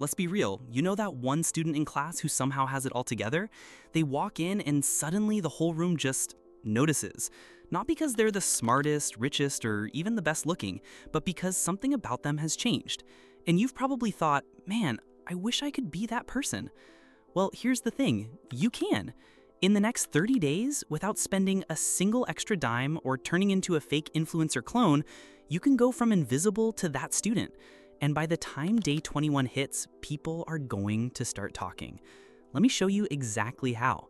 Let's be real, you know that one student in class who somehow has it all together? They walk in and suddenly the whole room just notices. Not because they're the smartest, richest, or even the best looking, but because something about them has changed. And you've probably thought, man, I wish I could be that person. Well, here's the thing, you can. In the next 30 days, without spending a single extra dime or turning into a fake influencer clone, you can go from invisible to that student. And by the time day 21 hits, people are going to start talking. Let me show you exactly how.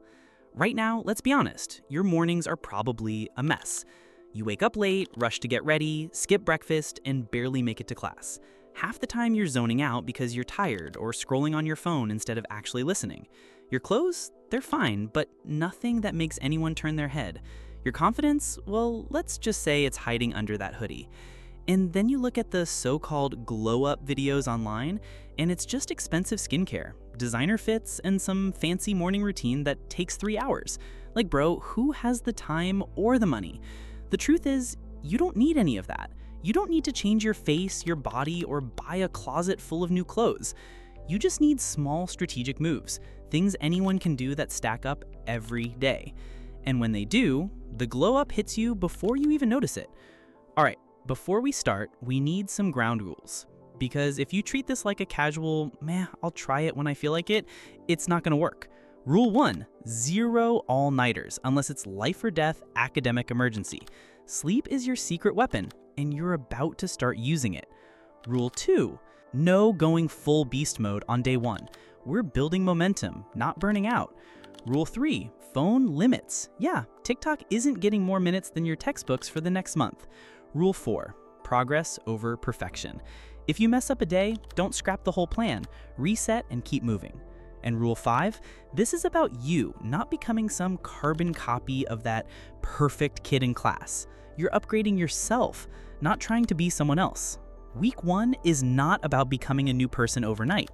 Right now, let's be honest, your mornings are probably a mess. You wake up late, rush to get ready, skip breakfast, and barely make it to class. Half the time you're zoning out because you're tired or scrolling on your phone instead of actually listening. Your clothes, they're fine, but nothing that makes anyone turn their head. Your confidence, well, let's just say it's hiding under that hoodie. And then you look at the so-called glow-up videos online, and it's just expensive skincare, designer fits, and some fancy morning routine that takes 3 hours. Like, bro, who has the time or the money? The truth is, you don't need any of that. You don't need to change your face, your body, or buy a closet full of new clothes. You just need small strategic moves, things anyone can do that stack up every day. And when they do, the glow-up hits you before you even notice it. All right. Before we start, we need some ground rules. Because if you treat this like a casual, meh, I'll try it when I feel like it, it's not gonna work. Rule 1, 0 all-nighters unless it's life or death academic emergency. Sleep is your secret weapon, and you're about to start using it. Rule 2, no going full beast mode on day 1. We're building momentum, not burning out. Rule 3, phone limits. Yeah, TikTok isn't getting more minutes than your textbooks for the next month. Rule 4, progress over perfection. If you mess up a day, don't scrap the whole plan. Reset and keep moving. And Rule 5, this is about you, not becoming some carbon copy of that perfect kid in class. You're upgrading yourself, not trying to be someone else. Week 1 is not about becoming a new person overnight.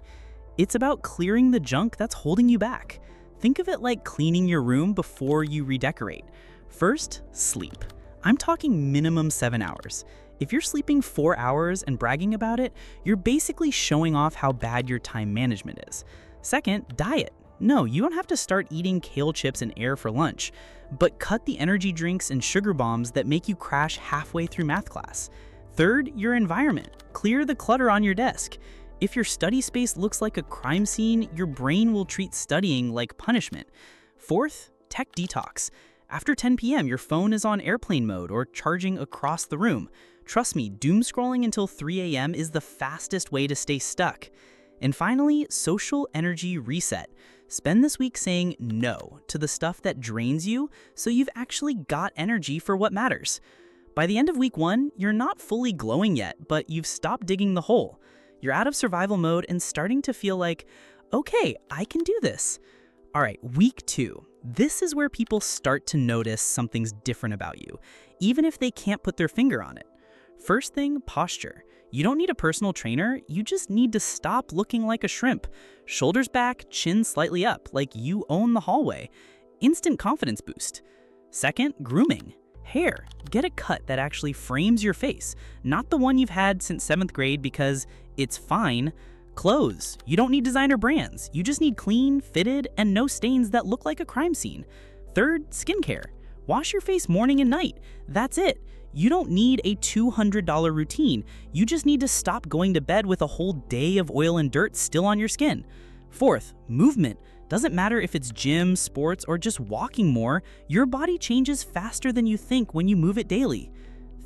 It's about clearing the junk that's holding you back. Think of it like cleaning your room before you redecorate. First, sleep. I'm talking minimum 7 hours. If you're sleeping 4 hours and bragging about it, you're basically showing off how bad your time management is. Second, diet. No, you don't have to start eating kale chips and air for lunch, but cut the energy drinks and sugar bombs that make you crash halfway through math class. Third, your environment. Clear the clutter on your desk. If your study space looks like a crime scene, your brain will treat studying like punishment. Fourth, tech detox. After 10 p.m., your phone is on airplane mode or charging across the room. Trust me, doom scrolling until 3 a.m. is the fastest way to stay stuck. And finally, social energy reset. Spend this week saying no to the stuff that drains you so you've actually got energy for what matters. By the end of week 1, you're not fully glowing yet, but you've stopped digging the hole. You're out of survival mode and starting to feel like, okay, I can do this. All right, week 2. This is where people start to notice something's different about you, even if they can't put their finger on it. First thing, posture. You don't need a personal trainer, you just need to stop looking like a shrimp. Shoulders back, chin slightly up, like you own the hallway. Instant confidence boost. Second, grooming. Hair. Get a cut that actually frames your face, not the one you've had since 7th grade because it's fine. Clothes. You don't need designer brands. You just need clean, fitted, and no stains that look like a crime scene. Third, skincare. Wash your face morning and night. That's it. You don't need a $200 routine. You just need to stop going to bed with a whole day of oil and dirt still on your skin. Fourth, movement. Doesn't matter if it's gym, sports, or just walking more, your body changes faster than you think when you move it daily.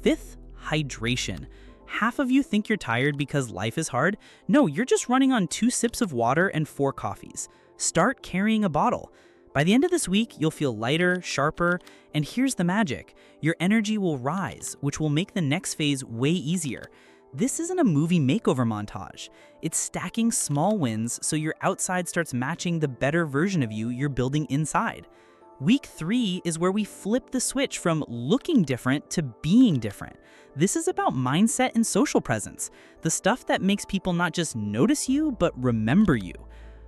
Fifth, hydration. Half of you think you're tired because life is hard. No, you're just running on 2 sips of water and 4 coffees. Start carrying a bottle. By the end of this week, you'll feel lighter, sharper, and here's the magic. Your energy will rise, which will make the next phase way easier. This isn't a movie makeover montage. It's stacking small wins so your outside starts matching the better version of you you're building inside. Week 3 is where we flip the switch from looking different to being different. This is about mindset and social presence, the stuff that makes people not just notice you, but remember you.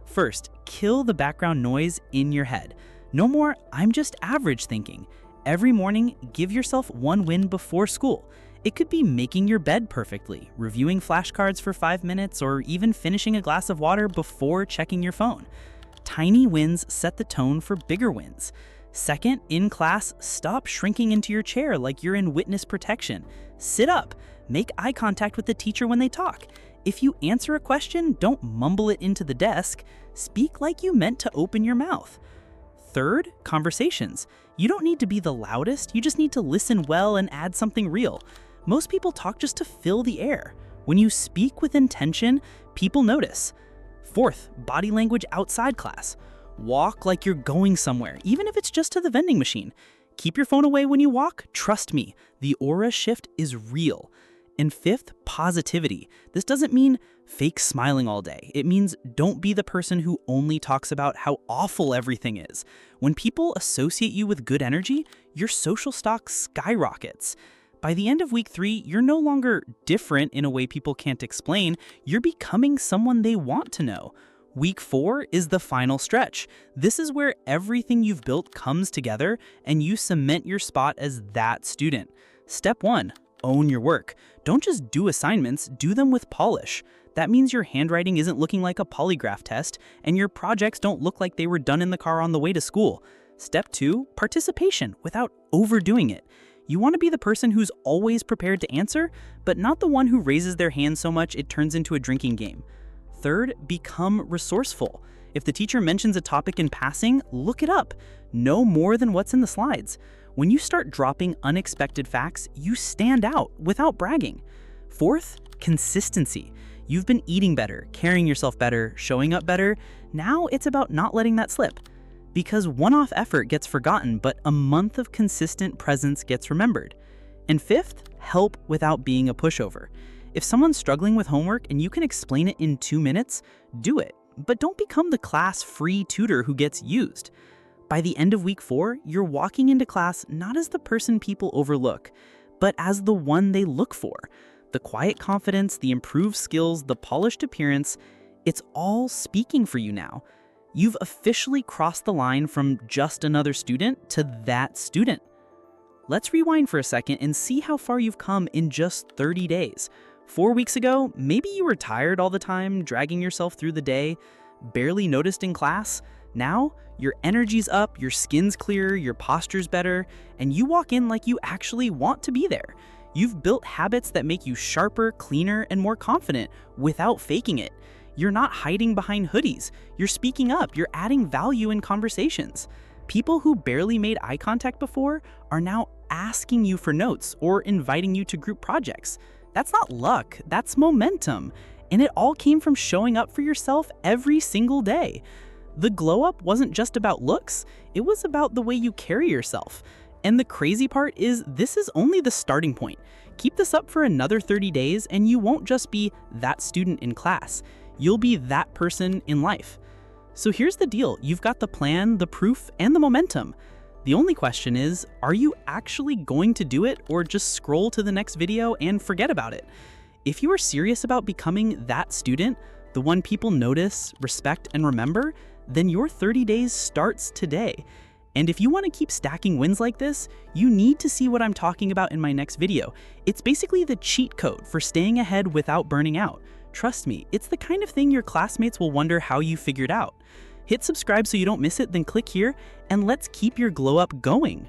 First, kill the background noise in your head. No more, I'm just average thinking. Every morning, give yourself one win before school. It could be making your bed perfectly, reviewing flashcards for 5 minutes, or even finishing a glass of water before checking your phone. Tiny wins set the tone for bigger wins. Second, in class, stop shrinking into your chair like you're in witness protection. Sit up. Make eye contact with the teacher when they talk. If you answer a question, don't mumble it into the desk. Speak like you meant to open your mouth. Third, conversations. You don't need to be the loudest, you just need to listen well and add something real. Most people talk just to fill the air. When you speak with intention, people notice. Fourth, body language outside class. Walk like you're going somewhere, even if it's just to the vending machine. Keep your phone away when you walk. Trust me, the aura shift is real. And fifth, positivity. This doesn't mean fake smiling all day. It means don't be the person who only talks about how awful everything is. When people associate you with good energy, your social stock skyrockets. By the end of week 3, you're no longer different in a way people can't explain. You're becoming someone they want to know. Week 4 is the final stretch. This is where everything you've built comes together and you cement your spot as that student. Step 1, own your work. Don't just do assignments, do them with polish. That means your handwriting isn't looking like a polygraph test and your projects don't look like they were done in the car on the way to school. Step 2, participation without overdoing it. You want to be the person who's always prepared to answer, but not the one who raises their hand so much it turns into a drinking game. Third, become resourceful. If the teacher mentions a topic in passing, look it up. Know more than what's in the slides. When you start dropping unexpected facts, you stand out without bragging. Fourth, consistency. You've been eating better, carrying yourself better, showing up better. Now it's about not letting that slip. Because one-off effort gets forgotten, but a month of consistent presence gets remembered. And fifth, help without being a pushover. If someone's struggling with homework and you can explain it in 2 minutes, do it. But don't become the class-free tutor who gets used. By the end of week 4, you're walking into class not as the person people overlook, but as the one they look for. The quiet confidence, the improved skills, the polished appearance, it's all speaking for you now. You've officially crossed the line from just another student to that student. Let's rewind for a second and see how far you've come in just 30 days. 4 weeks ago, maybe you were tired all the time, dragging yourself through the day, barely noticed in class. Now, your energy's up, your skin's clearer, your posture's better, and you walk in like you actually want to be there. You've built habits that make you sharper, cleaner, and more confident without faking it. You're not hiding behind hoodies. You're speaking up. You're adding value in conversations. People who barely made eye contact before are now asking you for notes or inviting you to group projects. That's not luck, that's momentum. And it all came from showing up for yourself every single day. The glow up wasn't just about looks, it was about the way you carry yourself. And the crazy part is this is only the starting point. Keep this up for another 30 days and you won't just be that student in class. You'll be that person in life. So here's the deal. You've got the plan, the proof, and the momentum. The only question is, are you actually going to do it or just scroll to the next video and forget about it? If you are serious about becoming that student, the one people notice, respect, and remember, then your 30 days starts today. And if you want to keep stacking wins like this, you need to see what I'm talking about in my next video. It's basically the cheat code for staying ahead without burning out. Trust me, it's the kind of thing your classmates will wonder how you figured out. Hit subscribe so you don't miss it, then click here, and let's keep your glow up going.